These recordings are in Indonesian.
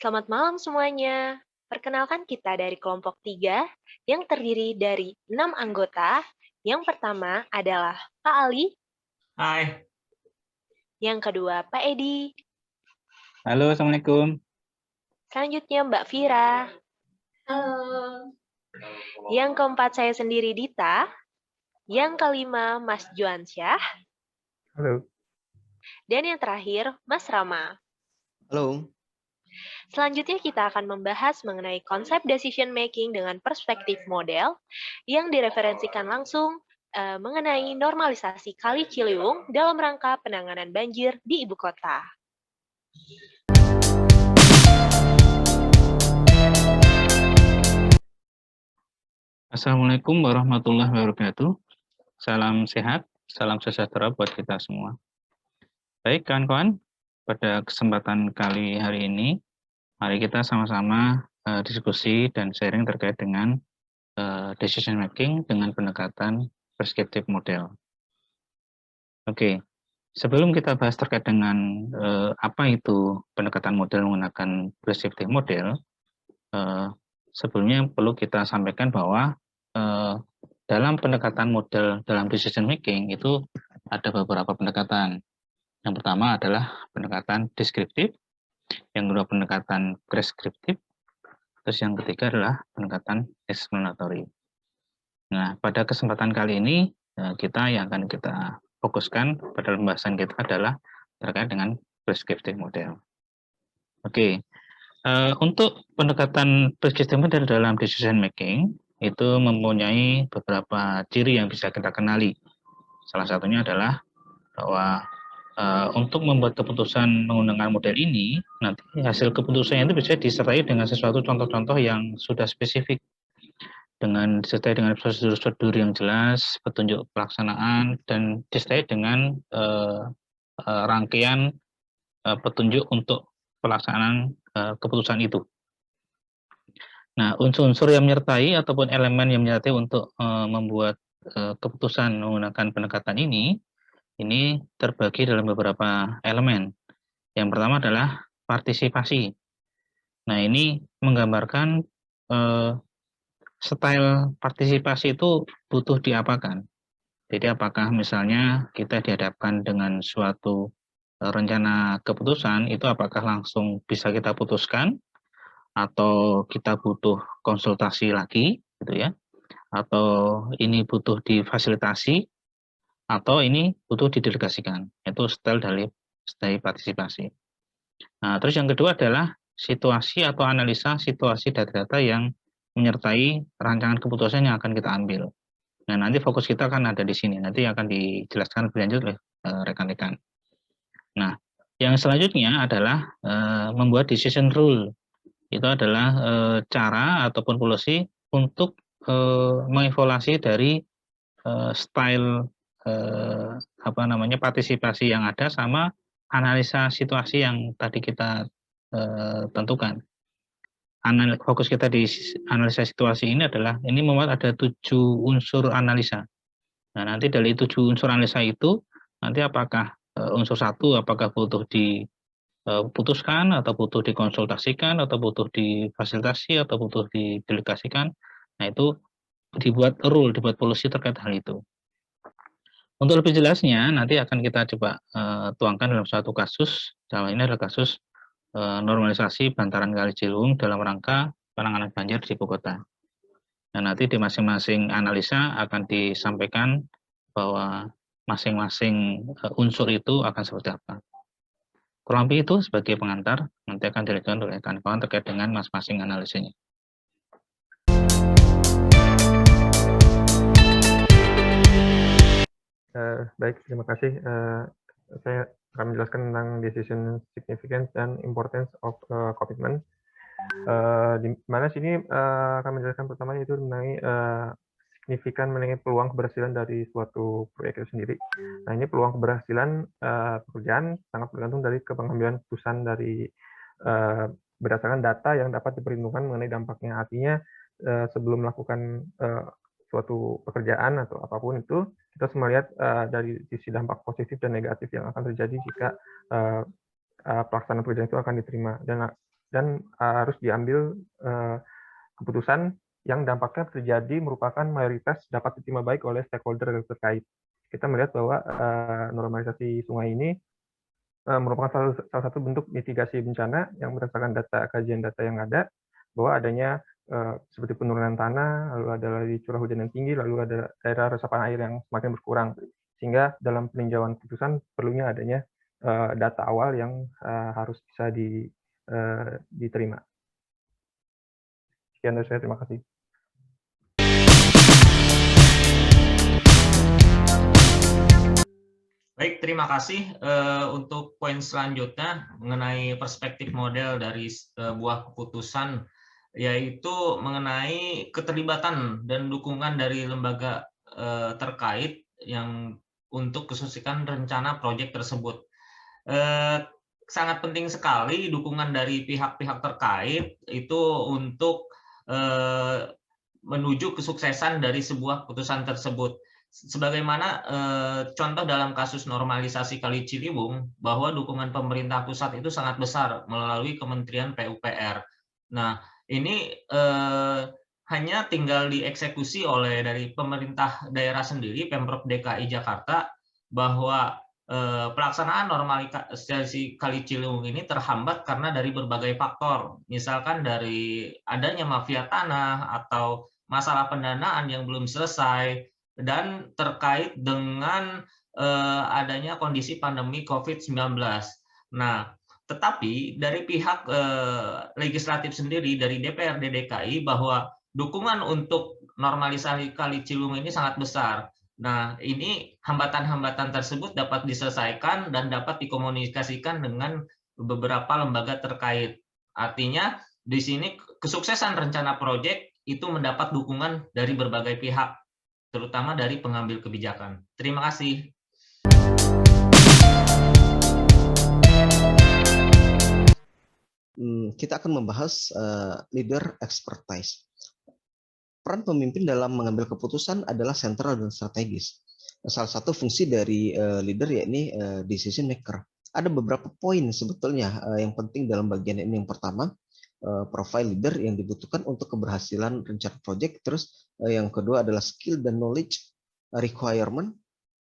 Selamat malam semuanya. Perkenalkan kita dari kelompok 3 yang terdiri dari 6 anggota. Yang pertama adalah Pak Ali, Hai, yang kedua Pak Edi, halo, Assalamualaikum. selanjutnya Mbak Vira, Halo. yang keempat saya sendiri Dita, yang kelima Mas Juansyah, Halo. dan yang terakhir Mas Rama. Halo. Selanjutnya kita akan membahas mengenai konsep decision making dengan perspektif model yang direferensikan langsung mengenai normalisasi Kali Ciliwung dalam rangka penanganan banjir di ibu kota. Assalamualaikum warahmatullahi wabarakatuh. Salam sehat, salam sejahtera buat kita semua. Baik, kawan-kawan, pada kesempatan kali hari ini, mari kita sama-sama diskusi dan sharing terkait dengan decision making dengan pendekatan prescriptive model. Oke, sebelum kita bahas terkait dengan apa itu pendekatan model menggunakan prescriptive model, sebelumnya perlu kita sampaikan bahwa dalam pendekatan model dalam decision making itu ada beberapa pendekatan. Yang pertama adalah pendekatan deskriptif, yang kedua pendekatan preskriptif, terus yang ketiga adalah pendekatan explanatory. Nah, pada kesempatan kali ini kita yang akan kita fokuskan pada pembahasan kita adalah terkait dengan prescriptive model. Oke, untuk pendekatan prescriptive model dalam decision making itu mempunyai beberapa ciri yang bisa kita kenali. Salah satunya adalah bahwa untuk membuat keputusan menggunakan model ini, nanti hasil keputusannya itu bisa disertai dengan sesuatu contoh-contoh yang sudah spesifik, disertai dengan prosedur-prosedur yang jelas, petunjuk pelaksanaan, dan disertai dengan rangkaian petunjuk untuk pelaksanaan keputusan itu. Nah, unsur-unsur yang menyertai ataupun elemen yang menyertai untuk membuat keputusan menggunakan pendekatan ini terbagi dalam beberapa elemen. Yang pertama adalah partisipasi. Nah, ini menggambarkan style partisipasi itu butuh diapakan. Jadi apakah misalnya kita dihadapkan dengan suatu rencana keputusan, itu apakah langsung bisa kita putuskan, atau kita butuh konsultasi lagi, gitu ya, atau ini butuh difasilitasi, atau ini butuh didelegasikan. Itu style dari partisipasi. Nah, terus yang kedua adalah situasi atau analisa situasi data-data yang menyertai rancangan keputusan yang akan kita ambil. Nah, nanti fokus kita akan ada di sini, nanti akan dijelaskan lebih lanjut oleh rekan-rekan. Nah, yang selanjutnya adalah membuat decision rule. Itu adalah cara ataupun policy untuk mengevaluasi dari style partisipasi yang ada sama analisa situasi yang tadi kita tentukan. Fokus kita di analisa situasi ini adalah ini membuat ada 7 unsur analisa. Nah, nanti dari 7 unsur analisa itu nanti apakah unsur 1 apakah butuh diputuskan atau butuh dikonsultasikan atau butuh difasilitasi atau butuh didelegasikan. Nah, itu dibuat rule, dibuat policy terkait hal itu. Untuk lebih jelasnya nanti akan kita coba tuangkan dalam suatu kasus. Dalam ini adalah kasus normalisasi bantaran Kali Ciliwung dalam rangka penanganan banjir di ibu kota. Nah, nanti di masing-masing analisa akan disampaikan bahwa masing-masing unsur itu akan seperti apa. Kurang lebih itu sebagai pengantar, nanti akan dilanjutkan oleh kawan-kawan terkait dengan masing-masing analisanya. Baik, terima kasih. Saya akan menjelaskan tentang decision significance dan importance of commitment. Di mana sini akan menjelaskan pertama itu mengenai signifikan mengenai peluang keberhasilan dari suatu proyek itu sendiri. Nah, ini peluang keberhasilan pekerjaan sangat bergantung dari pengambilan keputusan dari berdasarkan data yang dapat diperhitungkan mengenai dampaknya. Artinya sebelum melakukan suatu pekerjaan atau apapun itu, kita harus melihat dari sisi dampak positif dan negatif yang akan terjadi jika pelaksanaan pekerjaan itu akan diterima. Dan dan harus diambil keputusan yang dampaknya terjadi merupakan mayoritas dapat diterima baik oleh stakeholder terkait. Kita melihat bahwa normalisasi sungai ini merupakan salah satu bentuk mitigasi bencana yang berdasarkan kajian data yang ada, bahwa adanya seperti penurunan tanah, lalu ada lagi curah hujan yang tinggi, lalu ada daerah resapan air yang semakin berkurang. Sehingga dalam peninjauan putusan perlunya adanya data awal yang harus bisa diterima. Sekian dari saya, terima kasih. Baik, terima kasih. Untuk poin selanjutnya mengenai perspektif model dari sebuah keputusan, yaitu mengenai keterlibatan dan dukungan dari lembaga terkait yang untuk kesuksesan rencana proyek tersebut. Sangat penting sekali dukungan dari pihak-pihak terkait itu untuk menuju kesuksesan dari sebuah keputusan tersebut. Sebagaimana contoh dalam kasus normalisasi Kali Ciliwung, bahwa dukungan pemerintah pusat itu sangat besar melalui Kementerian PUPR. Nah, ini hanya tinggal dieksekusi oleh dari pemerintah daerah sendiri, Pemprov DKI Jakarta, bahwa pelaksanaan normalisasi Kali Ciliwung ini terhambat karena dari berbagai faktor, misalkan dari adanya mafia tanah atau masalah pendanaan yang belum selesai, dan terkait dengan adanya kondisi pandemi COVID-19. Nah, tetapi dari pihak legislatif sendiri, dari DPRD DKI, bahwa dukungan untuk normalisasi Kali Ciliwung ini sangat besar. Nah, ini hambatan-hambatan tersebut dapat diselesaikan dan dapat dikomunikasikan dengan beberapa lembaga terkait. Artinya, di sini kesuksesan rencana proyek itu mendapat dukungan dari berbagai pihak, terutama dari pengambil kebijakan. Terima kasih. Kita akan membahas leader expertise. Peran pemimpin dalam mengambil keputusan adalah sentral dan strategis. Salah satu fungsi dari leader yakni decision maker. Ada beberapa poin sebetulnya yang penting dalam bagian ini. Yang pertama, profile leader yang dibutuhkan untuk keberhasilan rencana project. Terus yang kedua adalah skill dan knowledge requirement.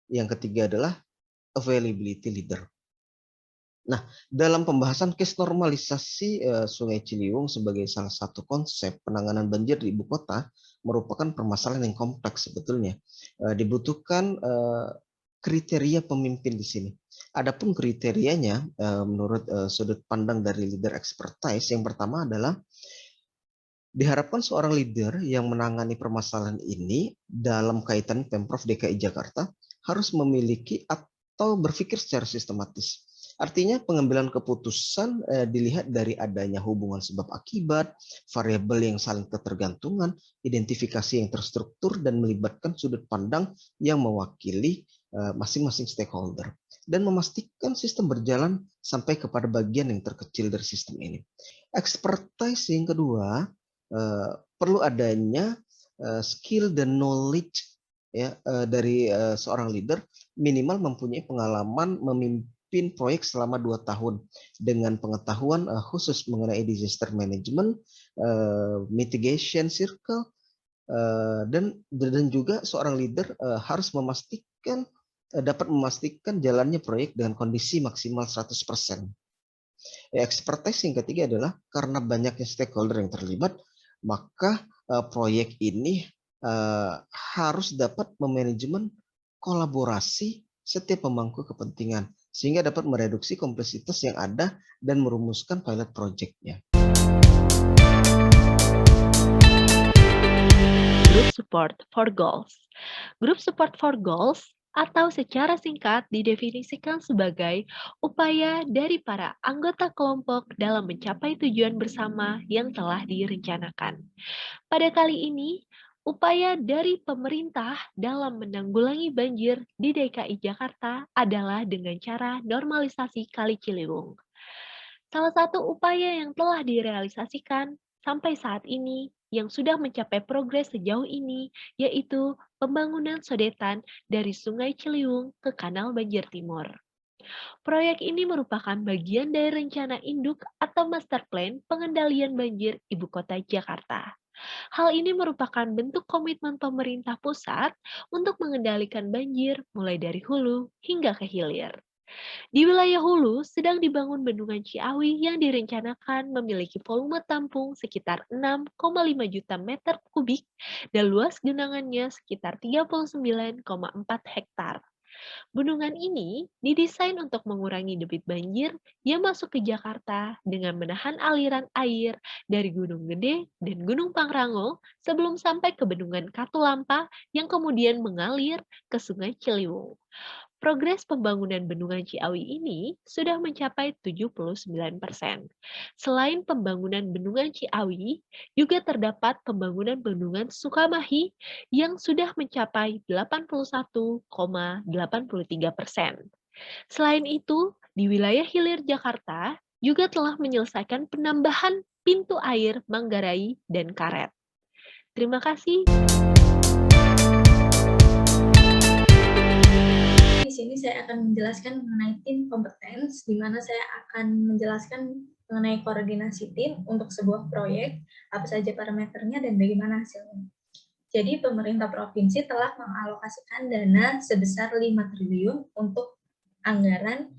Yang ketiga adalah availability leader. Nah, dalam pembahasan case normalisasi Sungai Ciliwung sebagai salah satu konsep penanganan banjir di ibu kota merupakan permasalahan yang kompleks sebetulnya. Dibutuhkan kriteria pemimpin di sini. Adapun kriterianya menurut sudut pandang dari leader expertise, yang pertama adalah diharapkan seorang leader yang menangani permasalahan ini dalam kaitan Pemprov DKI Jakarta harus memiliki atau berpikir secara sistematis. Artinya pengambilan keputusan dilihat dari adanya hubungan sebab akibat, variabel yang saling ketergantungan, identifikasi yang terstruktur, dan melibatkan sudut pandang yang mewakili masing-masing stakeholder. Dan memastikan sistem berjalan sampai kepada bagian yang terkecil dari sistem ini. Expertise yang kedua, perlu adanya skill dan knowledge ya dari seorang leader, minimal mempunyai pengalaman memimpin proyek selama 2 tahun dengan pengetahuan khusus mengenai disaster management, mitigation circle, dan juga seorang leader harus memastikan dapat memastikan jalannya proyek dengan kondisi maksimal 100%. Expertise yang ketiga adalah karena banyaknya stakeholder yang terlibat, maka proyek ini harus dapat memanajemen kolaborasi setiap pemangku kepentingan, sehingga dapat mereduksi kompleksitas yang ada dan merumuskan pilot project-nya. Group Support for Goals. Group Support for Goals atau secara singkat didefinisikan sebagai upaya dari para anggota kelompok dalam mencapai tujuan bersama yang telah direncanakan. Pada kali ini, upaya dari pemerintah dalam menanggulangi banjir di DKI Jakarta adalah dengan cara normalisasi Kali Ciliwung. Salah satu upaya yang telah direalisasikan sampai saat ini yang sudah mencapai progres sejauh ini, yaitu pembangunan sodetan dari Sungai Ciliwung ke Kanal Banjir Timur. Proyek ini merupakan bagian dari rencana induk atau master plan pengendalian banjir Ibu Kota Jakarta. Hal ini merupakan bentuk komitmen pemerintah pusat untuk mengendalikan banjir mulai dari hulu hingga ke hilir. Di wilayah hulu sedang dibangun bendungan Ciawi yang direncanakan memiliki volume tampung sekitar 6,5 juta meter kubik dan luas genangannya sekitar 39,4 hektar. Bendungan ini didesain untuk mengurangi debit banjir yang masuk ke Jakarta dengan menahan aliran air dari Gunung Gede dan Gunung Pangrango sebelum sampai ke Bendungan Katulampa yang kemudian mengalir ke Sungai Ciliwung. Progres pembangunan Bendungan Ciawi ini sudah mencapai 79%. Selain pembangunan Bendungan Ciawi, juga terdapat pembangunan Bendungan Sukamahi yang sudah mencapai 81,83%. Selain itu, di wilayah hilir Jakarta juga telah menyelesaikan penambahan pintu air Manggarai dan Karet. Terima kasih. Di sini saya akan menjelaskan mengenai tim kompetens, di mana saya akan menjelaskan mengenai koordinasi tim untuk sebuah proyek, apa saja parameternya dan bagaimana hasilnya. Jadi pemerintah provinsi telah mengalokasikan dana sebesar 5 triliun untuk anggaran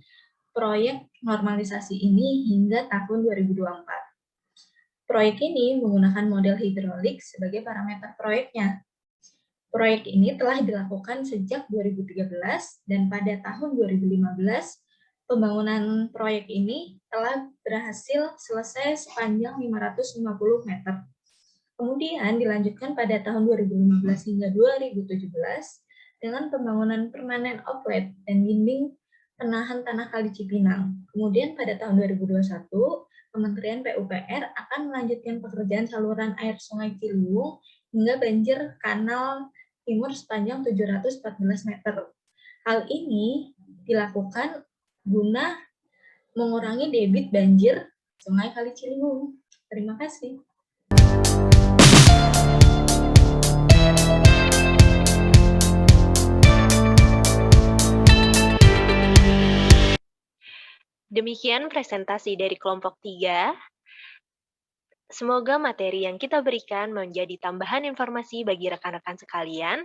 proyek normalisasi ini hingga tahun 2024. Proyek ini menggunakan model hidrolik sebagai parameter proyeknya. Proyek ini telah dilakukan sejak 2013 dan pada tahun 2015 pembangunan proyek ini telah berhasil selesai sepanjang 550 meter. Kemudian dilanjutkan pada tahun 2015 hingga 2017 dengan pembangunan permanen outlet dan dinding penahan tanah Kali Cipinang. Kemudian pada tahun 2021, Kementerian PUPR akan melanjutkan pekerjaan saluran air Sungai Ciliwung hingga banjir kanal timur sepanjang 714 meter. Hal ini dilakukan guna mengurangi debit banjir Sungai Kali Ciliwung. Terima kasih. Demikian presentasi dari kelompok 3. Semoga materi yang kita berikan menjadi tambahan informasi bagi rekan-rekan sekalian.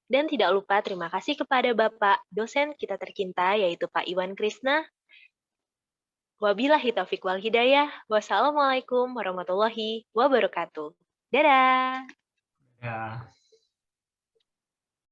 Dan tidak lupa terima kasih kepada Bapak dosen kita tercinta yaitu Pak Iwan Krisna. Wabillahi taufiq wal hidayah. Wassalamualaikum warahmatullahi wabarakatuh. Dadah. Ya.